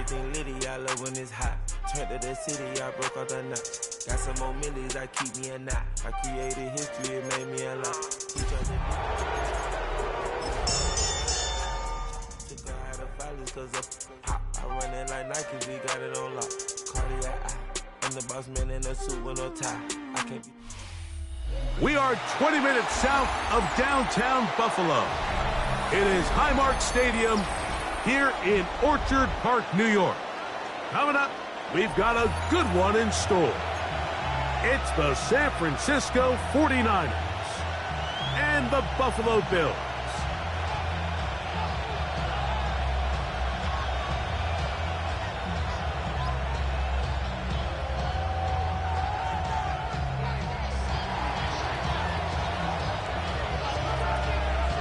everything litty, I love when it's hot. Turned to the city, I broke out the knot. Got some more millies, I keep me a knot. I created history, it made me a lot. Took her out of filers, cause of pop. I run it like Nike, we got it on lock. Cardiac eye, I'm the boss man in a suit with no tie. I can't be. We are 20 minutes south of downtown Buffalo. It is Highmark Stadium here in Orchard Park, New York. Coming up, we've got a good one in store. It's the San Francisco 49ers and the Buffalo Bills.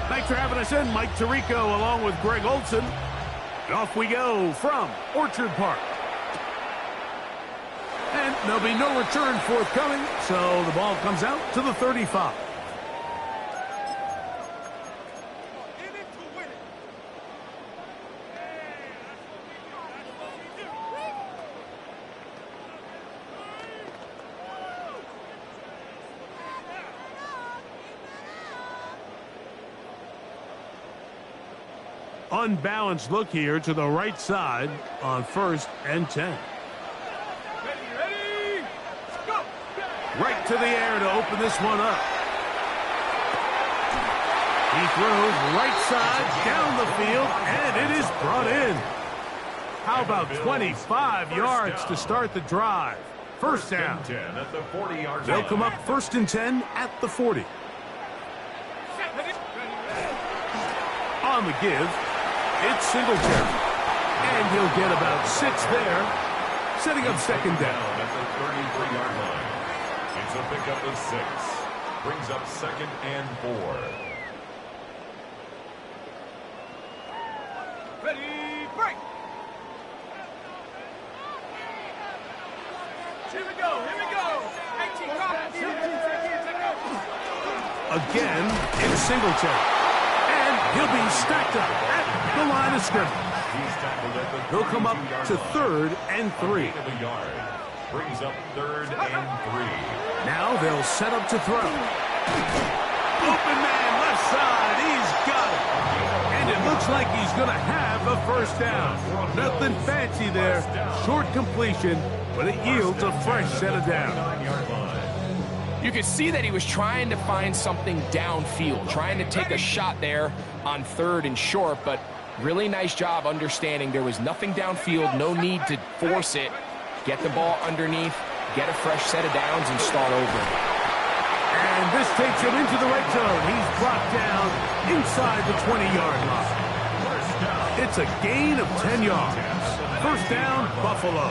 Thanks for having us in. Mike Tirico along with Greg Olson. And off we go from Orchard Park. And there'll be no return forthcoming, so the ball comes out to the 35. Unbalanced look here to the right side on 1st and 10. Ready, go! Right to the air to open this one up. He throws right side down the field, and it is brought in. How about 25 yards to start the drive? First down. At the 40-yard They'll line. come up 1st and 10 at the 40. On the give, it's Singletary. And he'll get about 6 there, setting up 2nd down. At the 33-yard line. It's a pickup of 6. Brings up 2nd and 4. Ready, break! Here we go, here we go! 18, come! Again, it's Singletary. And he'll be stacked up at the line of scrimmage. He'll come up to 3rd and 3. Brings up 3rd and 3. Now they'll set up to throw. Open man, left side, he's got it. And it looks like he's going to have a first down. Nothing fancy there, short completion, but it yields a fresh set of downs. You could see that he was trying to find something downfield, trying to take a shot there on 3rd and short, but really nice job understanding there was nothing downfield, no need to force it. Get the ball underneath, get a fresh set of downs, and start over. And this takes him into the red zone. He's brought down inside the 20-yard line. It's a gain of 10 yards. First down, Buffalo.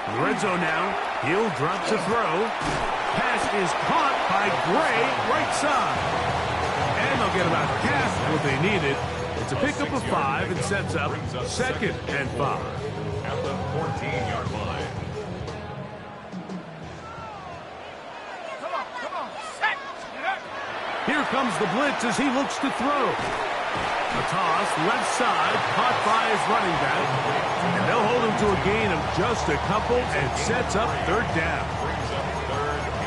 In the red zone now, he'll drop to throw. Pass is caught by Gray, right side. And they'll get about half what they needed. It's a pickup of 5 and sets up 2nd and 5. At the 14-yard line. Come on, set! Here comes the blitz as he looks to throw. A toss, left side, caught by his running back. And they'll hold him to a gain of just a couple and sets up 3rd down.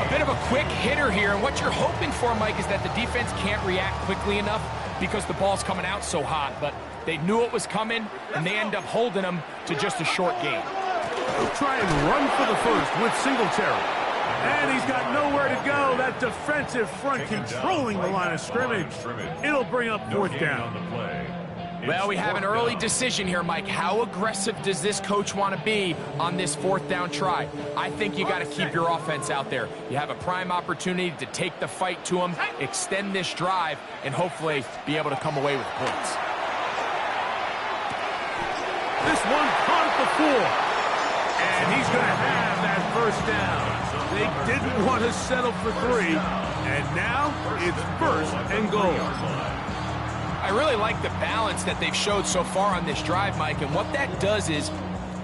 A bit of a quick hitter here, and what you're hoping for, Mike, is that the defense can't react quickly enough because the ball's coming out so hot, but they knew it was coming, and they end up holding them to just a short gain. He'll try and run for the first with Singletary. And he's got nowhere to go. That defensive front controlling the line of scrimmage. It'll bring up 4th down. Well, we have an early decision here, Mike. How aggressive does this coach want to be on this 4th down try? I think you got to keep your offense out there. You have a prime opportunity to take the fight to him, extend this drive, and hopefully be able to come away with points. This one caught at the 4. And he's going to have that first down. They didn't want to settle for 3. And now it's 1st and goal. I really like the balance that they've showed so far on this drive, Mike, and what that does is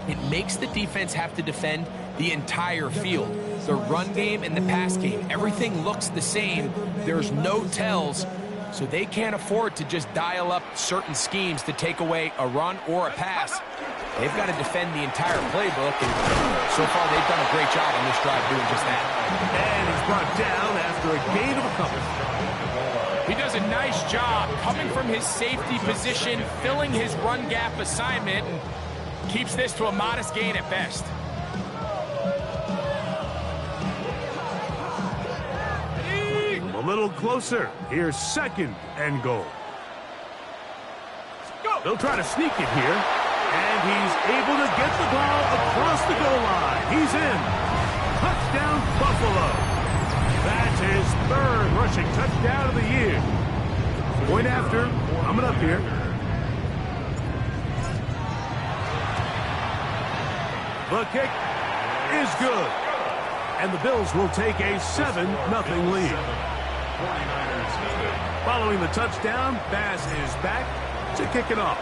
it makes the defense have to defend the entire field. The run game and the pass game, everything looks the same. There's no tells, so they can't afford to just dial up certain schemes to take away a run or a pass. They've got to defend the entire playbook, and so far they've done a great job on this drive doing just that. And he's brought down after a gain of a couple. He does a nice job coming from his safety position, filling his run gap assignment, and keeps this to a modest gain at best. A little closer. Here's 2nd and goal. They'll try to sneak it here. And he's able to get the ball across the goal line. He's in. Touchdown, Buffalo. That's his 3rd rushing touchdown of the year. Point after. Coming up here. The kick is good. And the Bills will take a 7-0 lead. Following the touchdown, Bass is back to kick it off.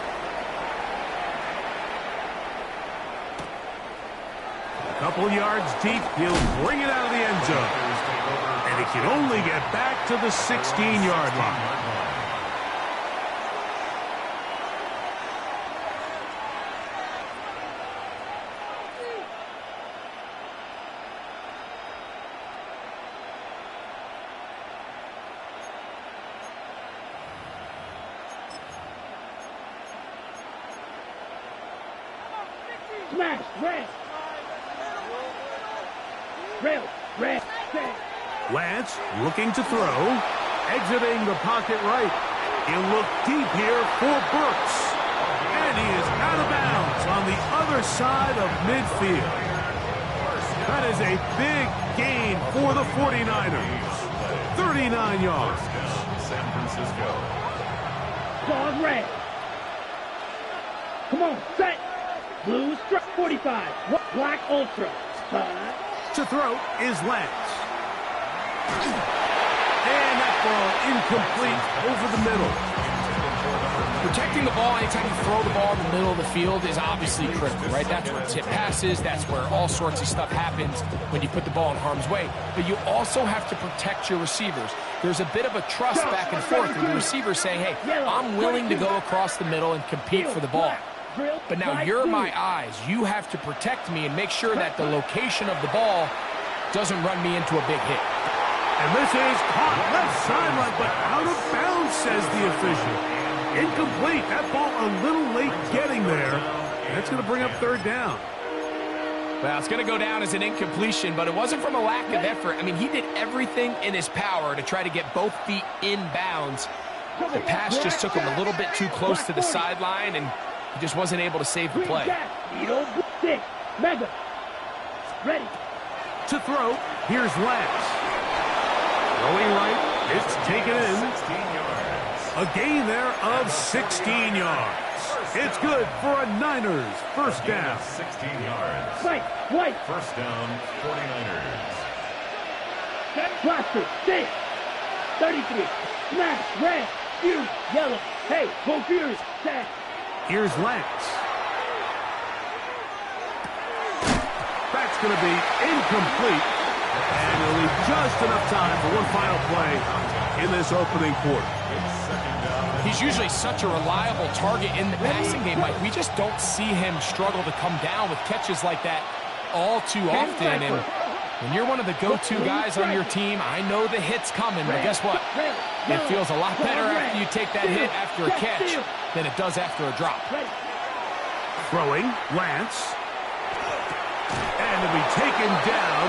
A couple yards deep, he'll bring it out of the end zone. And he can only get back to the 16-yard line. Smash, red. Rail, red, red. Lance looking to throw, exiting the pocket right. He'll look deep here for Burks. And he is out of bounds on the other side of midfield. That is a big gain for the 49ers. 39 yards. San Francisco. Dog red. Come on, set. Blue strike 45. Black ultra. To throw is Lance. And that ball incomplete over the middle. Protecting the ball anytime you throw the ball in the middle of the field is obviously critical, right? That's where tip passes. That's where all sorts of stuff happens when you put the ball in harm's way. But you also have to protect your receivers. There's a bit of a trust back and forth with the receiver saying, hey, I'm willing to go across the middle and compete for the ball. But now you're my eyes. You have to protect me and make sure that the location of the ball doesn't run me into a big hit. And this is caught left sideline, but out of bounds, says the official. Incomplete. That ball a little late getting there. That's going to bring up 3rd down. Well, it's going to go down as an incompletion, but it wasn't from a lack of effort. I mean, he did everything in his power to try to get both feet in bounds. The pass just took him a little bit too close to the sideline, and he just wasn't able to save the play. Mega. Ready. To throw, here's Lance. Throwing right, it's taken in. 16 yards. A gain there of 16 yards. It's good for a Niners 1st down. 16 yards. White. 1st down, 49ers. Blaster, 6. 33. Smash, red. Fuse, yellow. Hey, go Furious. Set. Here's Lance. That's going to be incomplete. And it'll leave just enough time for one final play in this opening quarter. He's usually such a reliable target in the passing game, Mike. We just don't see him struggle to come down with catches like that all too often. And when you're one of the go-to guys on your team, I know the hit's coming, but guess what? It feels a lot better after you take that hit after a catch than it does after a drop. Throwing, Lance. And to be taken down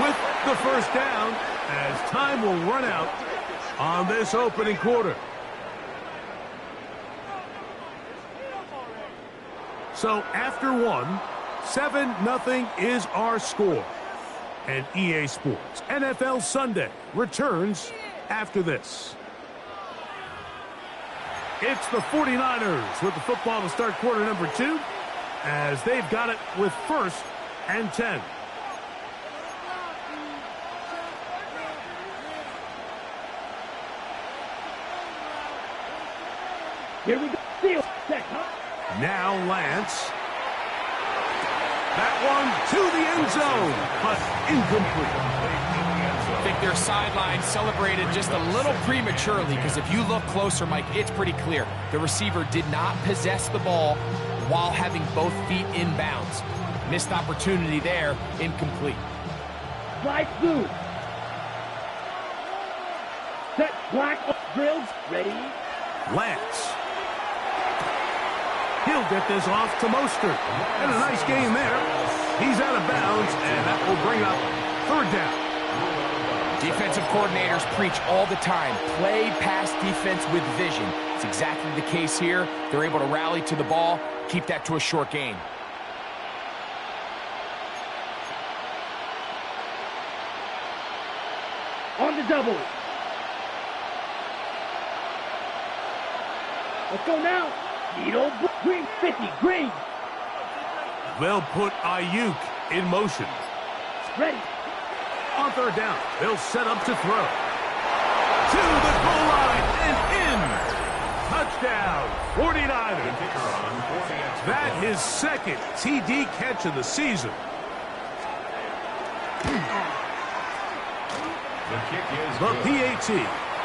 with the 1st down as time will run out on this opening quarter. So after one, 7-0 is our score. And EA Sports NFL Sunday returns after this. It's the 49ers with the football to start quarter number 2 as they've got it with 1st and 10. Here we go. Field check, Now Lance. That one to the end zone, but incomplete. I think their sideline celebrated just a little prematurely, because if you look closer, Mike, it's pretty clear. The receiver did not possess the ball while having both feet in bounds. Missed opportunity there, incomplete. Slide through. Set, black, drills, ready. Lance. He'll get this off to Mostert. And a nice game there. He's out of bounds, and that will bring up third down. Defensive coordinators preach all the time, play pass defense with vision. It's exactly the case here. They're able to rally to the ball, keep that to a short gain. On the double. Let's go now. Needle, green 50, green. They'll put Ayuk in motion. Ready. On third down, they'll set up to throw. To the goal line and in. Touchdown, 49ers. That his second TD catch of the season. The PAT,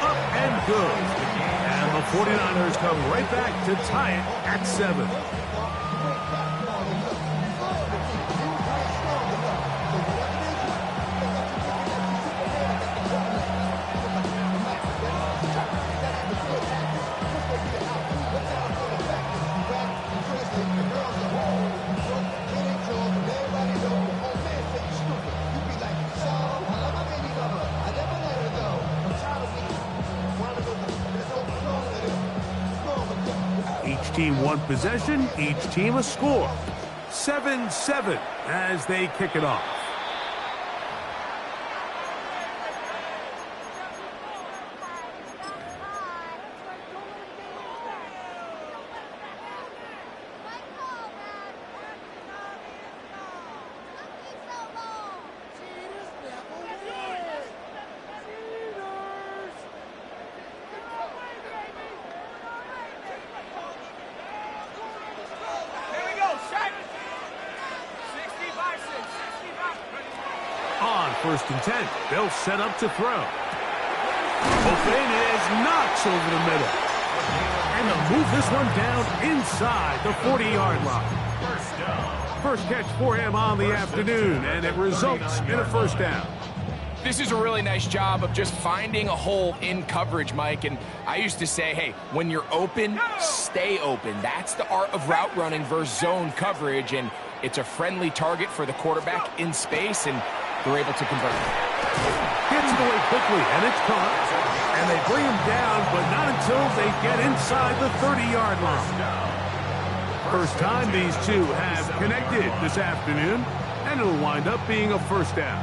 up and good. And the 49ers come right back to tie it at 7. Each team one possession, each team a score. 7-7 as they kick it off. First and 10. They'll set up to throw. Open is Knox over the middle. And they'll move this one down inside the 40-yard line. First catch for him on the afternoon, and it results in a first down. This is a really nice job of just finding a hole in coverage, Mike. And I used to say, hey, when you're open, stay open. That's the art of route running versus zone coverage. And it's a friendly target for the quarterback in space, and they're able to convert. Gets it away quickly, and it's caught. And they bring him down, but not until they get inside the 30-yard line. First time these two have connected this afternoon, and it'll wind up being a first down.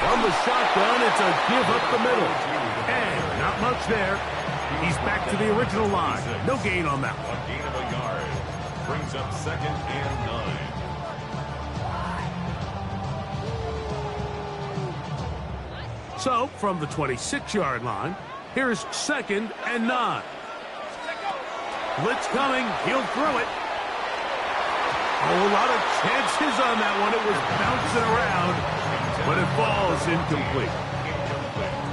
From the shotgun, it's a give up the middle. And not much there. He's back to the original line. No gain on that one. A gain of a yard. Brings up 2nd and 9. So, from the 26-yard line, here's 2nd and 9. Blitz coming. He'll throw it. Oh, a lot of chances on that one. It was bouncing around, but it falls incomplete.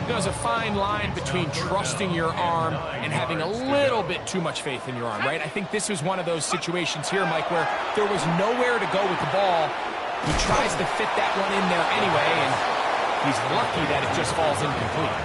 There's a fine line between trusting your arm and having a little bit too much faith in your arm, right? I think this was one of those situations here, Mike, where there was nowhere to go with the ball. He tries to fit that one in there anyway, and he's lucky that it just falls incomplete.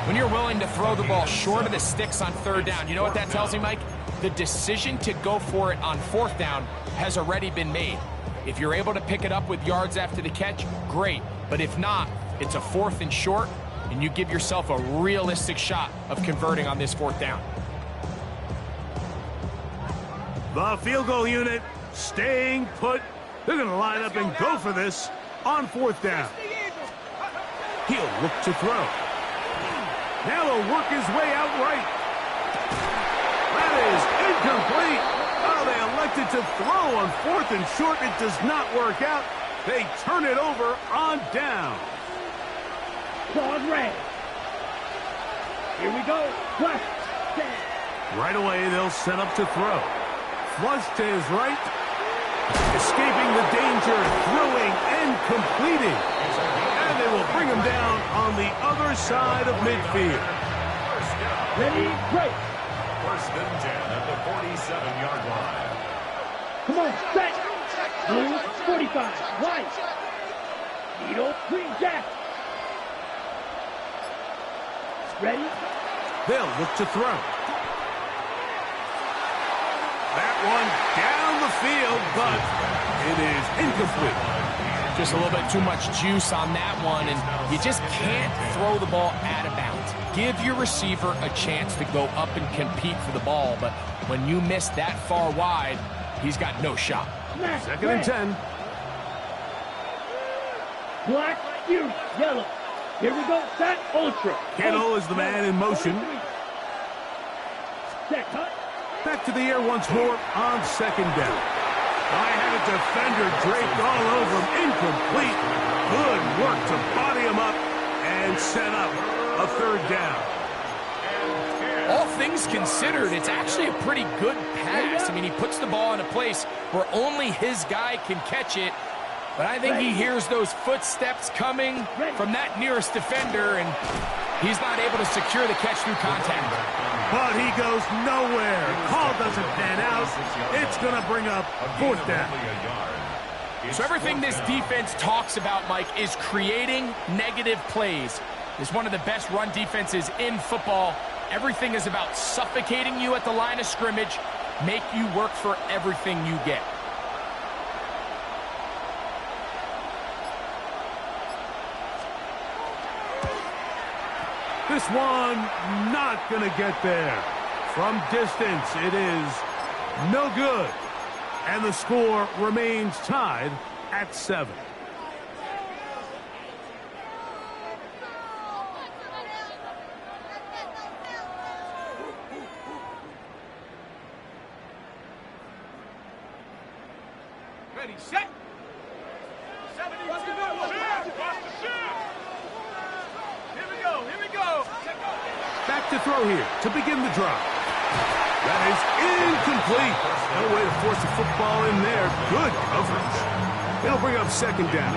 When you're willing to throw the ball short of the sticks on third down, you know what that tells me, Mike? The decision to go for it on fourth down has already been made. If you're able to pick it up with yards after the catch, great. But if not, it's a 4th and short, and you give yourself a realistic shot of converting on this fourth down. The field goal unit staying put. They're going to line up and go for this on fourth down. He'll look to throw. Now he'll work his way out right. That is incomplete. Oh, they elected to throw on 4th and short. It does not work out. They turn it over on down. Claude red. Here we go. Left. Set. Right away, they'll set up to throw. flush to his right. Escaping the danger, throwing and completing. And they will bring him down on the other side of midfield. Ready, break. First and 10 at the 47-yard line. Come on, set. Blue, 45, white. Needle, green jack. Ready? They'll look to throw. That one down the field, but it is incomplete. Just a little bit too much juice on that one, and you just can't throw the ball out of bounds. Give your receiver a chance to go up and compete for the ball, but when you miss that far wide, he's got no shot. Second and 10. Black, you, yellow. Here we go, set, ultra. Kittle is the man in motion. Set, cut. Back to the air once more on second down. I had a defender draped all over him. Incomplete. Good work to body him up and set up a third down. All things considered, it's actually a pretty good pass. I mean, he puts the ball in a place where only his guy can catch it. But I think he hears those footsteps coming from that nearest defender, and he's not able to secure the catch through contact. But he goes nowhere. Call doesn't pan out. It's going to bring up fourth down. So everything this defense talks about, Mike, is creating negative plays. It's one of the best run defenses in football. Everything is about suffocating you at the line of scrimmage, make you work for everything you get. This one not going to get there. From distance, it is no good. And the score remains tied at 7. Ready, set. 72. Here we go. Back to throw here to begin the drive. That is incomplete. No way to force the football in there. Good coverage. It'll bring up second down.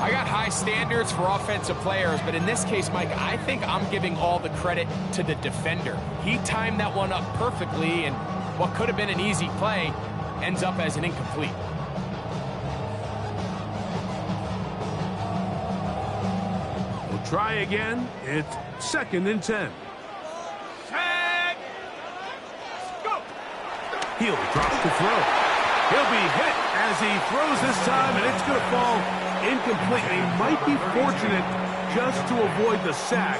I got high standards for offensive players, but in this case, Mike, I think I'm giving all the credit to the defender. He timed that one up perfectly, and what could have been an easy play ends up as an incomplete. We'll try again. It's second and 10. Tag. Go. He'll drop to throw. He'll be hit as he throws this time, and it's going to fall incomplete. He might be fortunate just to avoid the sack,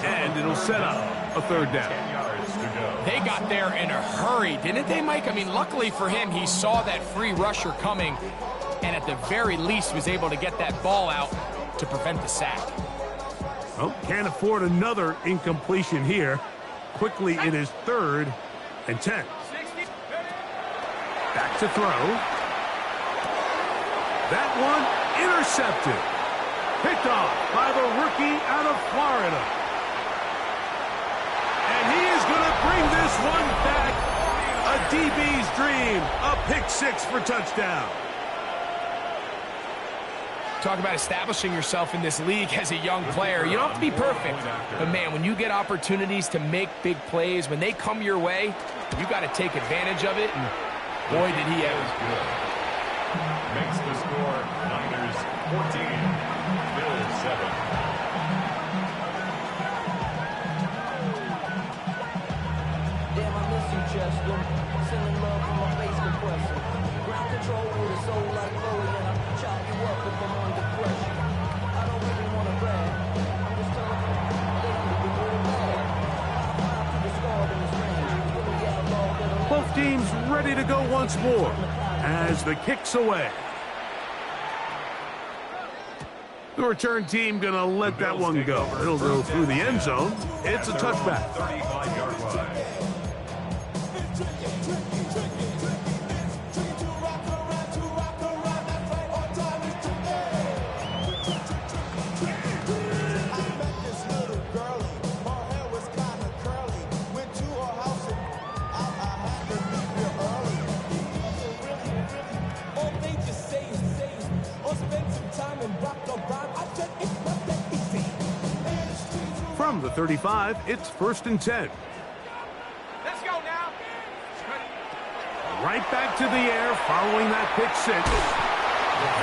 and it'll set up a third down. They got there in a hurry, didn't they, Mike? I mean, luckily for him, he saw that free rusher coming, and at the very least was able to get that ball out to prevent the sack. Well, can't afford another incompletion here. Quickly, it is third and 10. Back to throw. That one intercepted. Picked off by the rookie out of Florida. And he is going to bring this one back. A DB's dream. A pick six for touchdown. Talk about establishing yourself in this league as a young player. You don't have to be perfect. But, man, when you get opportunities to make big plays, when they come your way, you got to take advantage of it. And boy, did he ever. Makes the score Niners 14, Bills 7. Damn, I miss you, Chester. Sending love from my face compressor. Ground control with a soul like Chloe, and I chop you up if I'm under pressure. I don't really want to brag. I'm just telling you, they need to be really bad. I to the scarred in this range. Really got a ball that Both teams ready to go once more as the kick's away. The return team going to let that one go. It'll go through the end zone. It's a touchback. 35-yard line. the 35, it's 1st and 10. Let's go now. Right back to the air following that pick six.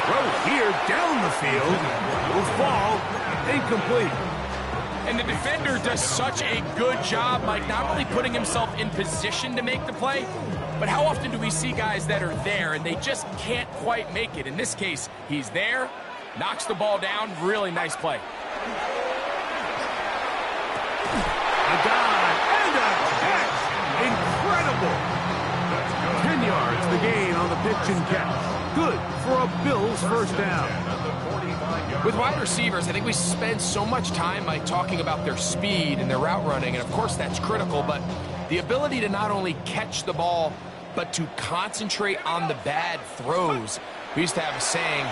Throw here down the field. Will fall. Incomplete. And the defender does such a good job, Mike, not only putting himself in position to make the play, but how often do we see guys that are there and they just can't quite make it? In this case, he's there, knocks the ball down. Really nice play. A dive and a catch. Incredible. 10 yards the gain on the pitch and catch. Good for a Bills first down. With wide receivers, I think we spend so much time, Mike, talking about their speed and their route running, and of course that's critical, but the ability to not only catch the ball, but to concentrate on the bad throws. We used to have a saying,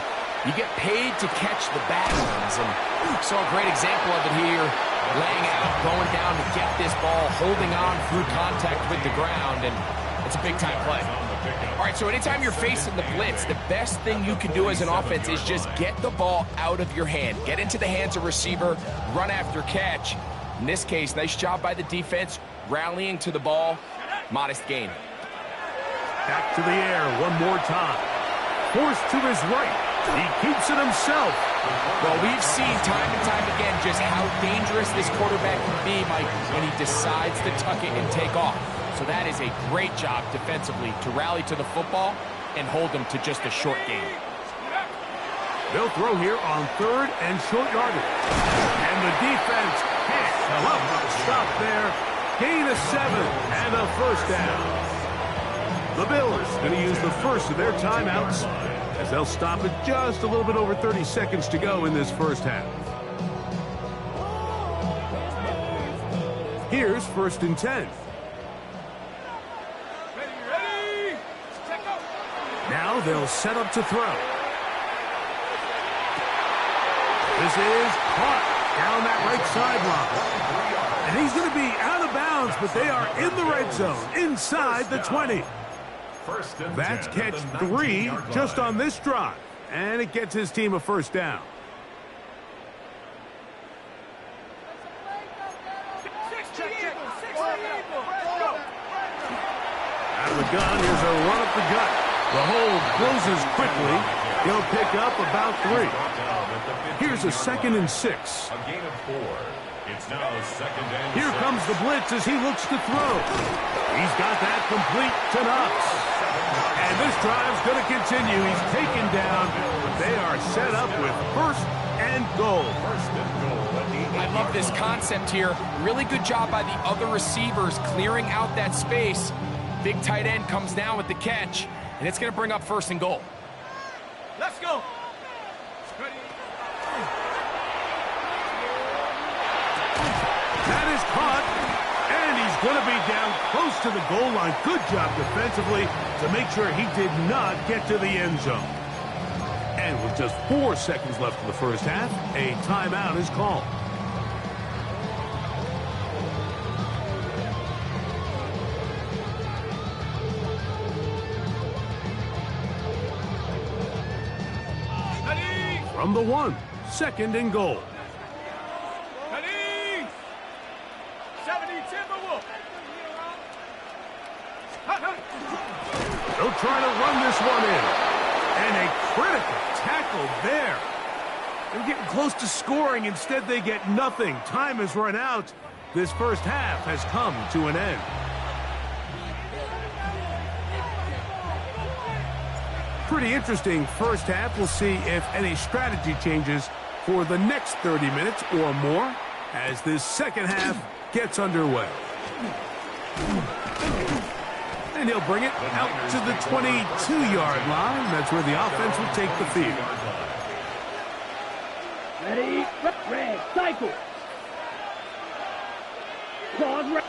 you get paid to catch the bad ones, and so a great example of it here, laying out, going down to get this ball, holding on through contact with the ground, and it's a big-time play. All right, so anytime you're facing the blitz, the best thing you can do as an offense is just get the ball out of your hand. Get into the hands of receiver, run after catch. In this case, nice job by the defense, rallying to the ball. Modest gain. Back to the air one more time. Forced to his right. He keeps it himself. Well, we've seen time and time again just how dangerous this quarterback can be, Mike, when he decides to tuck it and take off. So that is a great job defensively to rally to the football and hold them to just a short gain. They'll throw here on 3rd and short yardage. And the defense can't come up with a stop there. Gain of 7 and a first down. The Bills going to use the first of their timeouts as they'll stop it just a little bit over 30 seconds to go in this first half. Here's 1st and 10. Now they'll set up to throw. This is caught down that right sideline. And he's going to be out of bounds, but they are in the red zone, inside the 20. That's catch 3 just on this drive. And it gets his team a first down. Out of the gun, here's a run up the gut. The hold closes quickly. He'll pick up about 3. Here's a 2nd and 6. A gain of 4. It's now 2nd and 6. Here comes the blitz as he looks to throw. He's got that complete to Knox. And this drive's going to continue. He's taken down. They are set up with 1st and goal. I love this concept here. Really good job by the other receivers clearing out that space. Big tight end comes down with the catch. And it's going to bring up 1st and goal. Let's go. That is caught. And he's going to be down close to the goal line. Good job defensively to make sure he did not get to the end zone. And with just 4 seconds left in the first half, a timeout is called. From the 1, 2nd and goal. Ready? 70 Timberwolves. They'll try to run this one in. And a critical tackle there. They're getting close to scoring. Instead, they get nothing. Time has run out. This first half has come to an end. Pretty interesting first half. We'll see if any strategy changes for the next 30 minutes or more as this second half gets underway. And he'll bring it out to the 22-yard line. That's where the offense will take the field. Ready, red, cycle. Pause, red.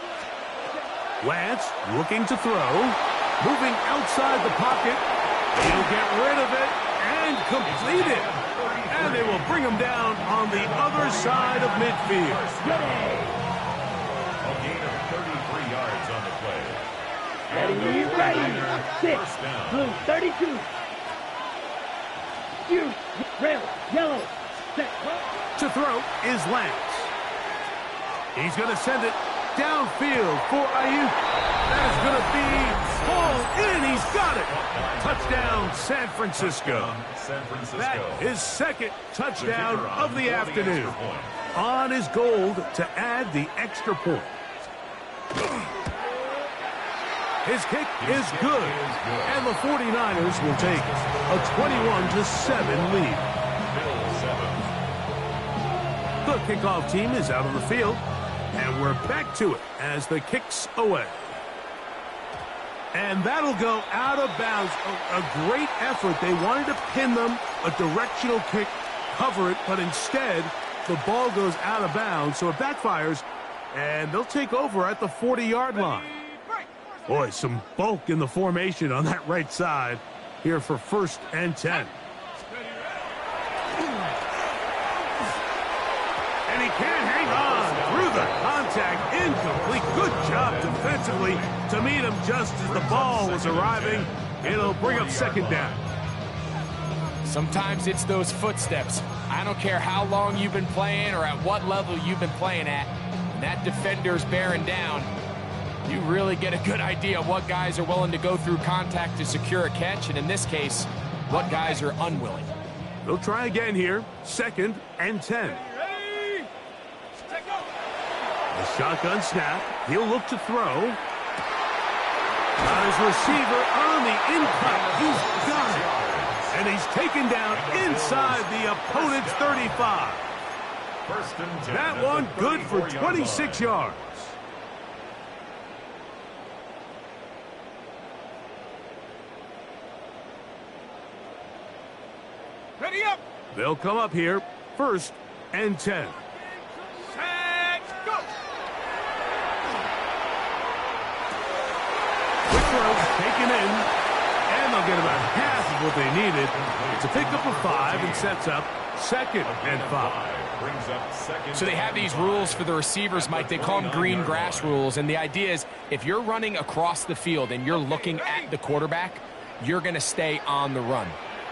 Lance looking to throw. Moving outside the pocket. He'll get rid of it and complete it. And they will bring him down on the other side of midfield. A gain of 33 yards on the play. Ready, 6, blue, 32. You, red, yellow, set. To throw is Lance. He's going to send it downfield for Ayuk. That is going to be pulled in. He's got it. Touchdown, San Francisco. That is second touchdown of the afternoon. On his goal to add the extra point. His kick is good, and the 49ers will take a 21-7 lead. The kickoff team is out on the field, and we're back to it as the kick's away. And that'll go out of bounds. A great effort. They wanted to pin them, a directional kick, cover it, but instead the ball goes out of bounds, so it backfires, and they'll take over at the 40-yard line. Boy, some bulk in the formation on that right side here for 1st and 10. And he can't hang on through the contact. Incomplete. Good job defensively to meet him just as the ball was arriving. It'll bring up 2nd down. Sometimes it's those footsteps. I don't care how long you've been playing or at what level you've been playing at. When that defender's bearing down, you really get a good idea of what guys are willing to go through contact to secure a catch, and in this case, what guys are unwilling. They'll try again here. 2nd and 10. The shotgun snap. He'll look to throw. Got his receiver on the in-cut. He's got it. And he's taken down inside the opponent's 35. That one good for 26 yards. Ready up. They'll come up here. 1st and 10. Set, go. Quick throw taken in. And they'll get about half of what they needed. It's a pickup of 5 and sets up 2nd and 5. So they have these rules for the receivers, Mike. They call them green grass rules. And the idea is if you're running across the field and you're looking at the quarterback, you're going to stay on the run.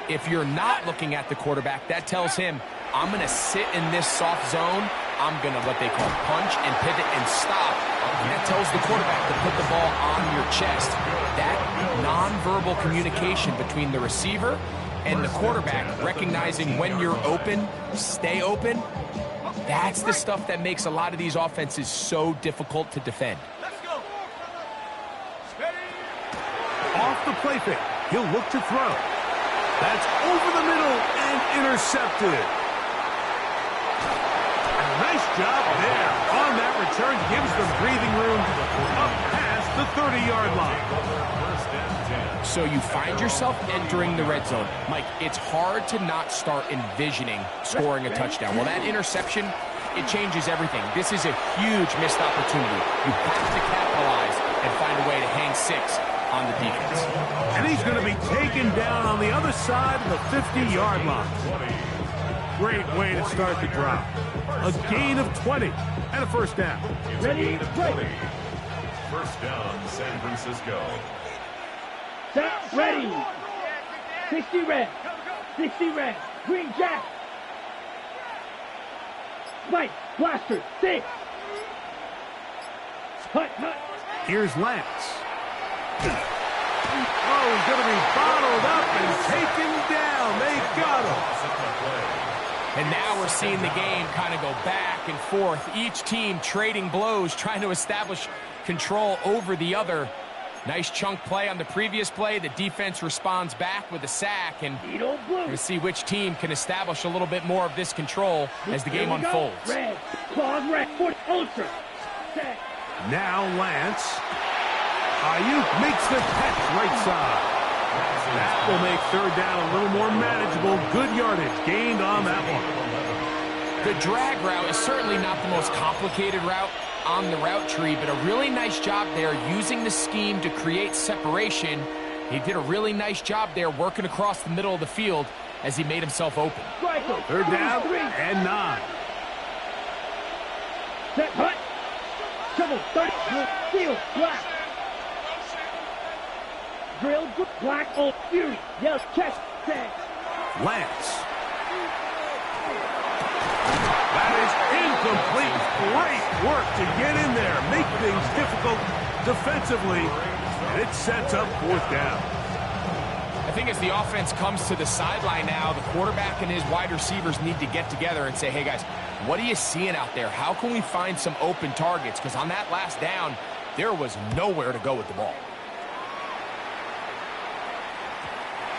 If you're not looking at the quarterback, that tells him, I'm going to sit in this soft zone. I'm going to what they call punch and pivot and stop. And that tells the quarterback to put the ball on your chest. That nonverbal communication between the receiver and the quarterback, recognizing when you're open, stay open, that's the stuff that makes a lot of these offenses so difficult to defend. Let's go. Steady. Off the play fake. He'll look to throw. That's over the middle and intercepted. And a nice job there on that return. Gives them breathing room up past the 30-yard line. So you find yourself entering the red zone. Mike, it's hard to not start envisioning scoring a touchdown. Well, that interception, it changes everything. This is a huge missed opportunity. You have to capitalize and find a way to hang 6 on the defense. And he's going to be taken down on the other side of the 50-yard line. Great way to start the drive. A gain of 20 and a 1st down. Ready, play. 1st down, San Francisco. Set, ready. 60 red. 60 red. Green jack. Spike, blaster, 6. Hut, hut. Here's Lance. Oh, he's going to be bottled up and taken down. They got him. And now we're seeing the game kind of go back and forth. Each team trading blows, trying to establish control over the other. Nice chunk play on the previous play. The defense responds back with a sack, and we'll see which team can establish a little bit more of this control as the game unfolds. Red, claws red, foot ultra. Set. Now Lance. Ayuk makes the catch right side. That will make 3rd down a little more manageable. Good yardage gained on that one. The drag route is certainly not the most complicated route on the route tree, but a really nice job there using the scheme to create separation. He did a really nice job there working across the middle of the field as he made himself open. 3rd down and 9. Set, hut. Trouble, 30, field, black. Drill, black, old, fury, yellow, chest, set. Lance. That is Incomplete. Great work to get in there, make things difficult defensively, and it sets up fourth down. I think as the offense comes to the sideline now, the quarterback and his wide receivers need to get together and say, hey guys, what are you seeing out there? How can we find some open targets? Because on that last down, there was nowhere to go with the ball.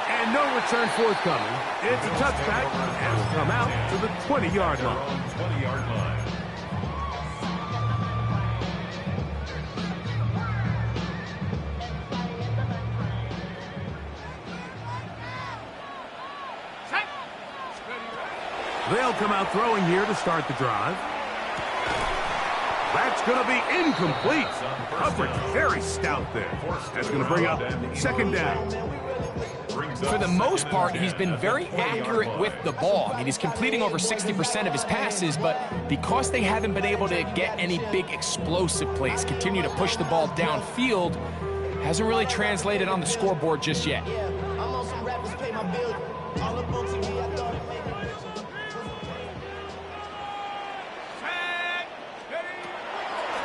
And no return forthcoming. It's a touchback and will come out to the 20-yard line. 20-yard line. They'll come out throwing here to start the drive. That's going to be incomplete. Coverage very stout there. That's going to bring up second down. For the most part, he's been very accurate with the ball. I mean, he's completing over 60% of his passes, but because they haven't been able to get any big explosive plays, continue to push the ball downfield, hasn't really translated on the scoreboard just yet.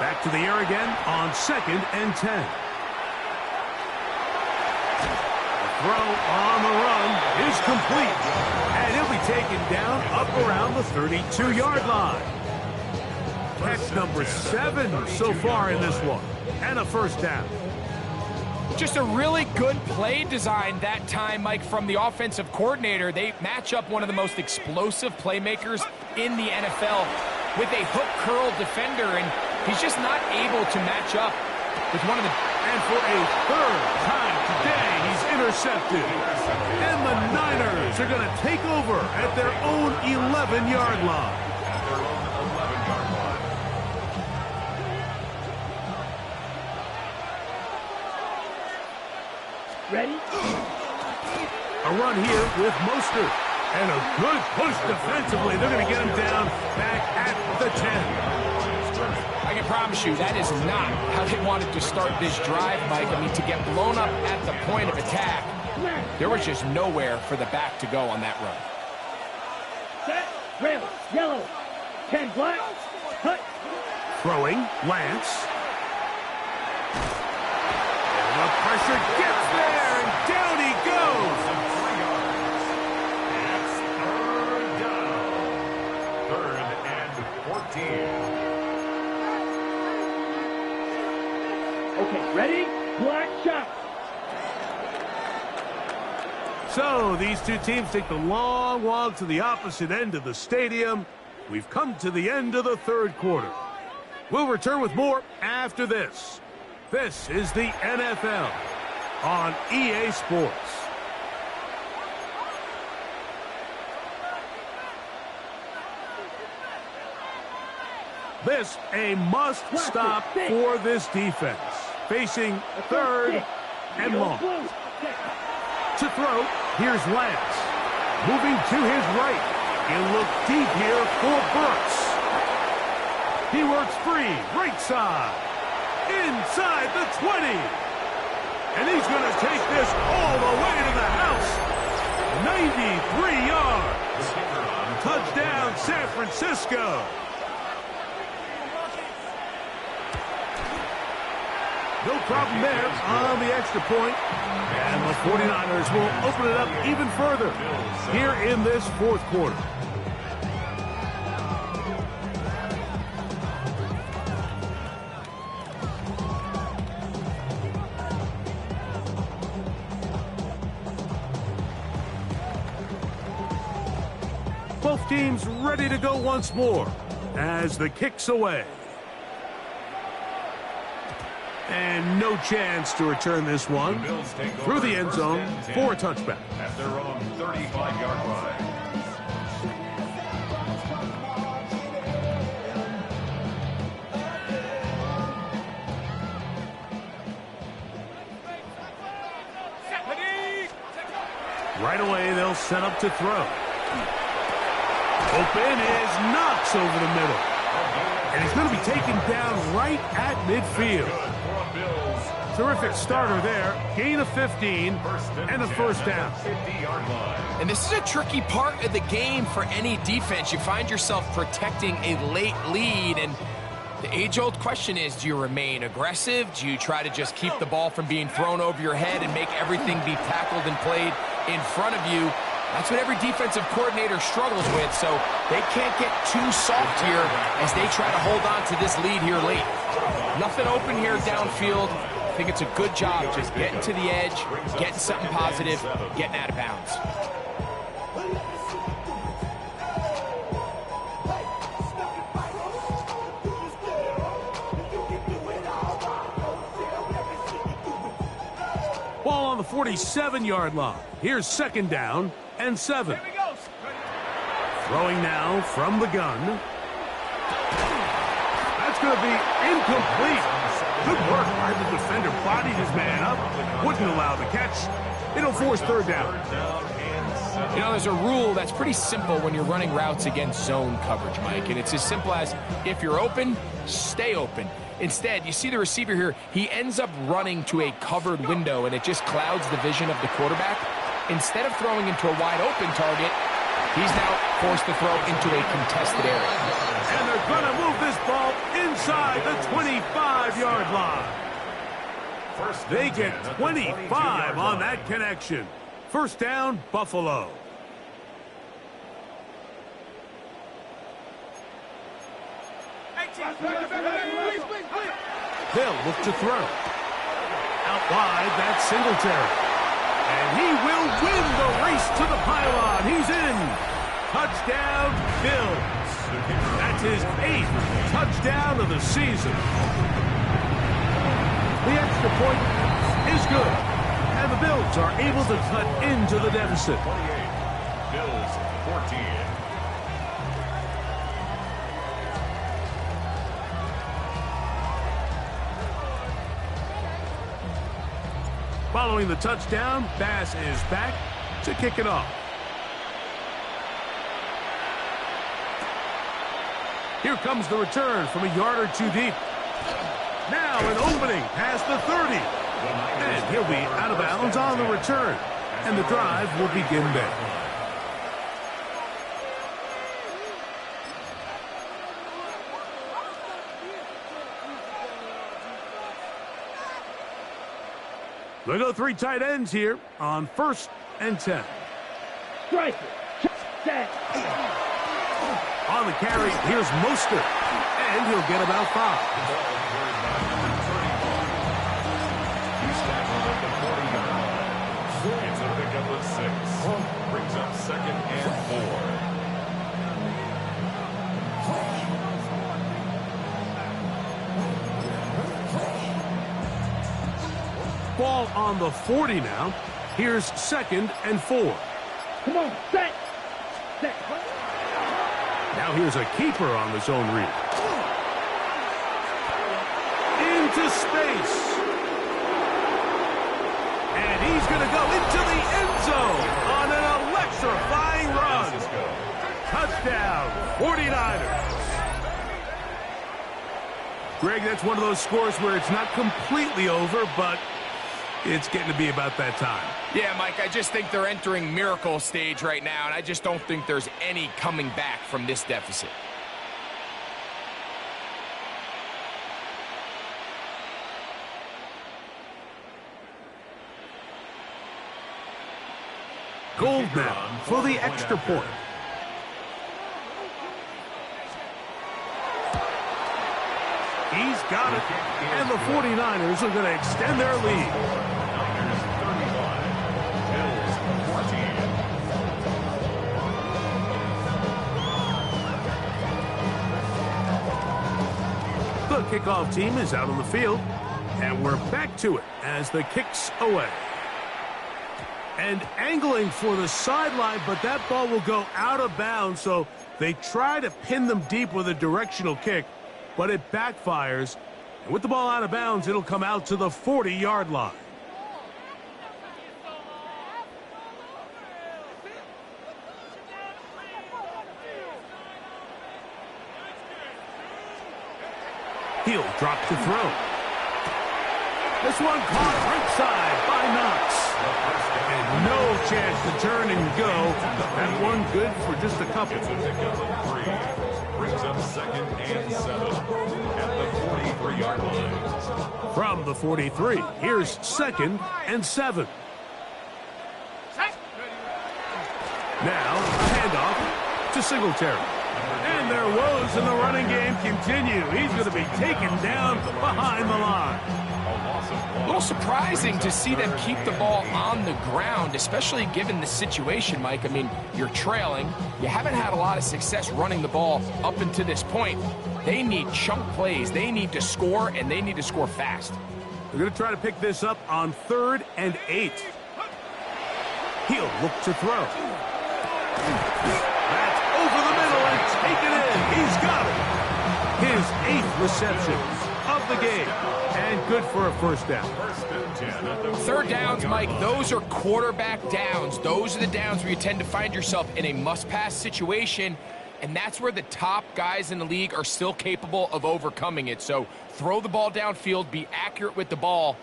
Back to the air again on 2nd and 10. The throw on the run is complete. And he'll be taken down up around the 32-yard line. Catch number 7 so far in this one. And a first down. Just a really good play design that time, Mike, from the offensive coordinator. They match up one of the most explosive playmakers in the NFL with a hook curl defender, and he's just not able to match up with one of the... And for a third time today, he's intercepted. And the Niners are going to take over at their own 11-yard line. Ready? A run here with Mostert. And a good push defensively. They're going to get him down back at the 10. I can promise you that is not how they wanted to start this drive, Mike. I mean, to get blown up at the point of attack, there was just nowhere for the back to go on that run. Set, red, yellow, 10 black, cut. Throwing, Lance. And the pressure gets there, and down he goes. It's third down. 3rd and 14. Okay, ready? Black shot. So these two teams take the long walk to the opposite end of the stadium. We've come to the end of the third quarter. We'll return with more after this. This is the NFL on EA Sports. This a must-stop for this defense. Facing 3rd and long. To throw, here's Lance. Moving to his right. He'll look deep here for Burks. He works free, right side. Inside the 20. And he's going to take this all the way to the house. 93 yards. Touchdown, San Francisco. No problem there on the extra point. And the 49ers will open it up even further here in this fourth quarter. Both teams ready to go once more as the kick's away. And no chance to return this one through the end zone for a touchback. At their own 35-yard line. Right away, they'll set up to throw. Open is Knox over the middle. And he's going to be taken down right at midfield. Terrific starter there. Gain of 15 and a first down. 50-yard line. And this is a tricky part of the game for any defense. You find yourself protecting a late lead, and the age-old question is, do you remain aggressive? Do you try to just keep the ball from being thrown over your head and make everything be tackled and played in front of you? That's what every defensive coordinator struggles with, so they can't get too soft here as they try to hold on to this lead here late. Nothing open here downfield. I think it's a good job just getting to the edge, getting something positive, getting out of bounds. Ball on the 47-yard line. Here's second down and 7. Here we go. Throwing now from the gun. That's going to be incomplete. Good work by the defender. Bodied his man up. Wouldn't allow the catch. It'll force third down. You know, there's a rule that's pretty simple when you're running routes against zone coverage, Mike, and it's as simple as if you're open, stay open. Instead, you see the receiver here, he ends up running to a covered window, and it just clouds the vision of the quarterback. Instead of throwing into a wide-open target, he's now forced to throw into a contested area. And they're going to move this ball inside the 25-yard line. They get 25 on that connection. First down, Buffalo. They'll look to throw. Out wide, that's Singletary. And he will win the race to the pylon. He's in. Touchdown, Bills. That's his 8th touchdown of the season. The extra point is good. And the Bills are able to cut into the deficit. 28. Bills 14. Following the touchdown, Bass is back to kick it off. Here comes the return from a yard or two deep. Now an opening past the 30. And he'll be out of bounds on the return. And the drive will begin there. We'll go 3 tight ends here on 1st and 10. Striker. Sack. On the carry, here's Mostert. And he'll get about 5. He's tackled at the 40-yard line. It's a pickup of 6. Brings up 2nd and 4. Ball on the 40 now. Here's 2nd and 4. Come on, set. Set. Now here's a keeper on the zone read. Into space. And he's going to go into the end zone on an electrifying run. Touchdown, 49ers. Greg, that's one of those scores where it's not completely over, but it's getting to be about that time. Yeah, Mike, I just think they're entering miracle stage right now, and I just don't think there's any coming back from this deficit. Gold now for the extra point. He's got it. And the 49ers are going to extend their lead. Niners 35. Bills 14. The kickoff team is out on the field. And we're back to it as the kick's away. And angling for the sideline, but that ball will go out of bounds, so they try to pin them deep with a directional kick, but it backfires. And with the ball out of bounds, it'll come out to the 40-yard line. He'll drop to throw. This one caught right side by Knox. And no chance to turn and go. That one good for just a couple. It's a pickup of 3. Brings up 2nd and 7 at the 43-yard line. From the 43, here's 2nd and 7. Now, a handoff to Singletary. And their woes in the running game continue. He's going to be taken down behind the line. A little surprising to see them keep the ball on the ground, especially given the situation, Mike. I mean, you're trailing. You haven't had a lot of success running the ball up until this point. They need chunk plays. They need to score, and they need to score fast. They're going to try to pick this up on 3rd and 8. He'll look to throw. That's over the middle and taken in. He's got it. His 8th reception of the game. And good for a first down. 3rd downs, Mike, those are quarterback downs. Those are the downs where you tend to find yourself in a must-pass situation, and that's where the top guys in the league are still capable of overcoming it. So throw the ball downfield, be accurate with the ball.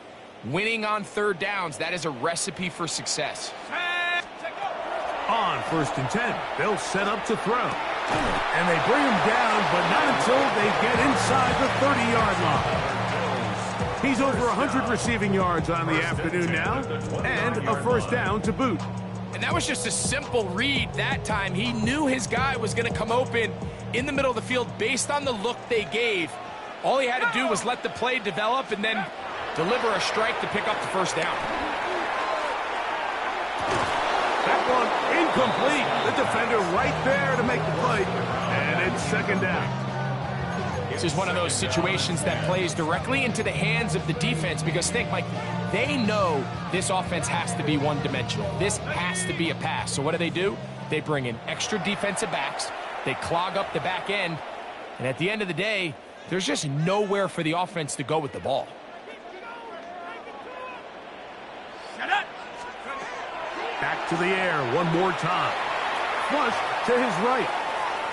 Winning on 3rd downs, that is a recipe for success. On 1st and 10, they'll set up to throw. And they bring him down, but not until they get inside the 30-yard line. He's over 100 receiving yards on the afternoon now, and a first down to boot. And that was just a simple read that time. He knew his guy was going to come open in the middle of the field based on the look they gave. All he had to do was let the play develop and then deliver a strike to pick up the first down. That one incomplete. The defender right there to make the play, and it's 2nd down. This is one of those situations that plays directly into the hands of the defense because think, Mike, they know this offense has to be one-dimensional. This has to be a pass. So what do? They bring in extra defensive backs. They clog up the back end. And at the end of the day, there's just nowhere for the offense to go with the ball. Back to the air one more time. Flush to his right.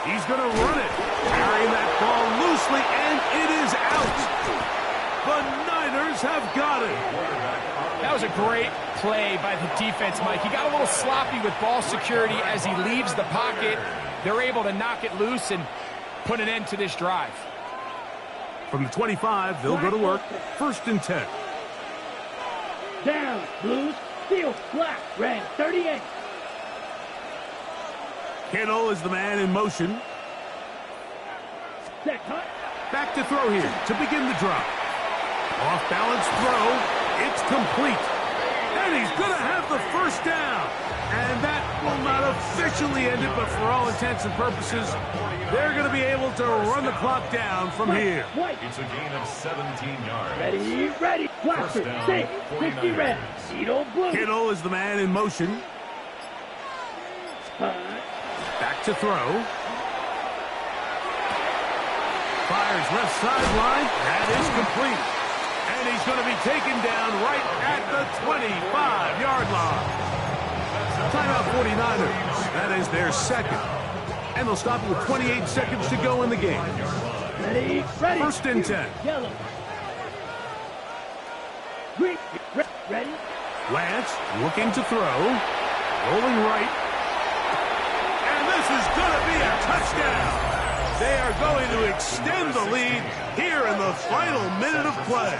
He's going to run it. Carrying that ball loosely, and it is out. The Niners have got it. That was a great play by the defense, Mike. He got a little sloppy with ball security as he leaves the pocket. They're able to knock it loose and put an end to this drive. From the 25, they'll go to work. 1st and 10. Down, Blues. Steal, black, red, 38. Kittle is the man in motion. Back to throw here to begin the drop. Off-balance throw. It's complete. And he's going to have the first down. And that will not officially end it, but for all intents and purposes, they're going to be able to run the clock down from here. It's a gain of 17 yards. Ready. Blaster, 6, 60 red. Edo blue. Kittle is the man in motion. Back to throw. Fires left sideline. That is complete. And he's going to be taken down right at the 25-yard line. Timeout 49ers. That is their 2nd. And they'll stop it with 28 seconds to go in the game. Ready. 1st and 10. Yellow. Green. Ready. Lance looking to throw. Rolling right. And this is going to be a touchdown. They are going to extend the lead here in the final minute of play.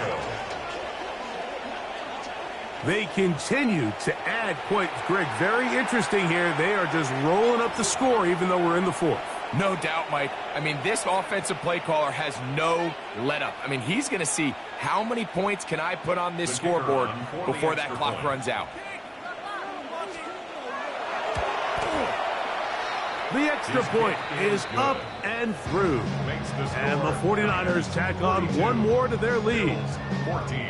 They continue to add points. Greg, very interesting here. They are just rolling up the score even though we're in the 4th. No doubt, Mike. I mean, this offensive play caller has no let-up. I mean, he's going to see how many points can I put on this scoreboard before that clock runs out. The extra point is up and through. And the 49ers tack on one more to their lead. 14.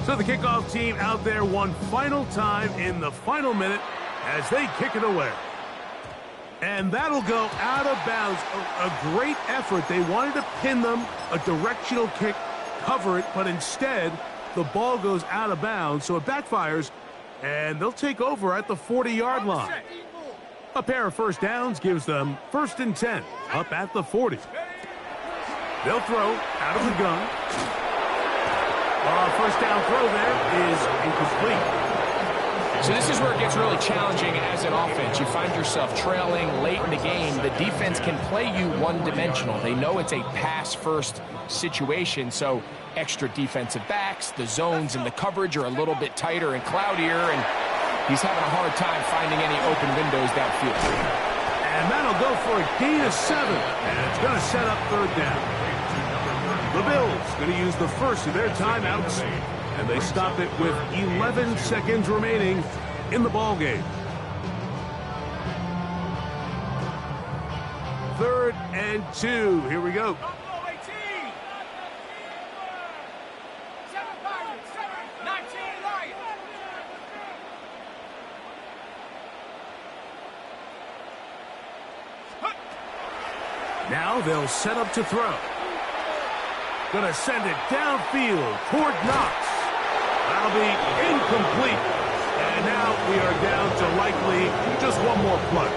So the kickoff team out there one final time in the final minute as they kick it away. And that'll go out of bounds. A great effort. They wanted to pin them, a directional kick, cover it, but instead the ball goes out of bounds, so it backfires, and they'll take over at the 40-yard line. A pair of first downs gives them 1st and 10, up at the 40. They'll throw out of the gun. First down throw there is incomplete. So this is where it gets really challenging as an offense. You find yourself trailing late in the game. The defense can play you one-dimensional. They know it's a pass-first situation, so extra defensive backs, the zones and the coverage are a little bit tighter and cloudier, and he's having a hard time finding any open windows downfield. And that'll go for a gain of 7, and it's going to set up 3rd down. The Bills going to use the first of their timeouts, and they stop it with 11 seconds remaining in the ball game. 3rd and 2. Here we go. Now they'll set up to throw. Gonna send it downfield toward Knox. That'll be incomplete. And now we are down to likely just one more play.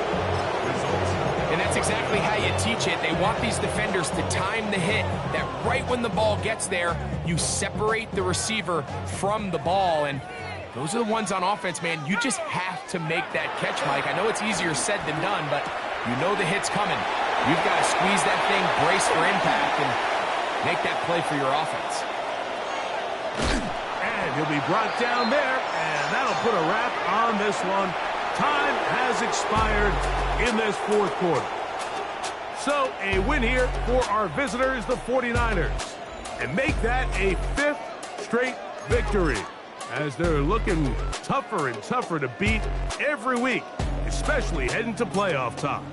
And that's exactly how you teach it. They want these defenders to time the hit, that right when the ball gets there, you separate the receiver from the ball. And those are the ones on offense, man. You just have to make that catch, Mike. I know it's easier said than done, but you know the hit's coming. You've got to squeeze that thing, brace for impact, and make that play for your offense. And he'll be brought down there, and that'll put a wrap on this one. Time has expired in this 4th quarter. So a win here for our visitors, the 49ers, and make that a 5th straight victory, as they're looking tougher and tougher to beat every week, especially heading to playoff time.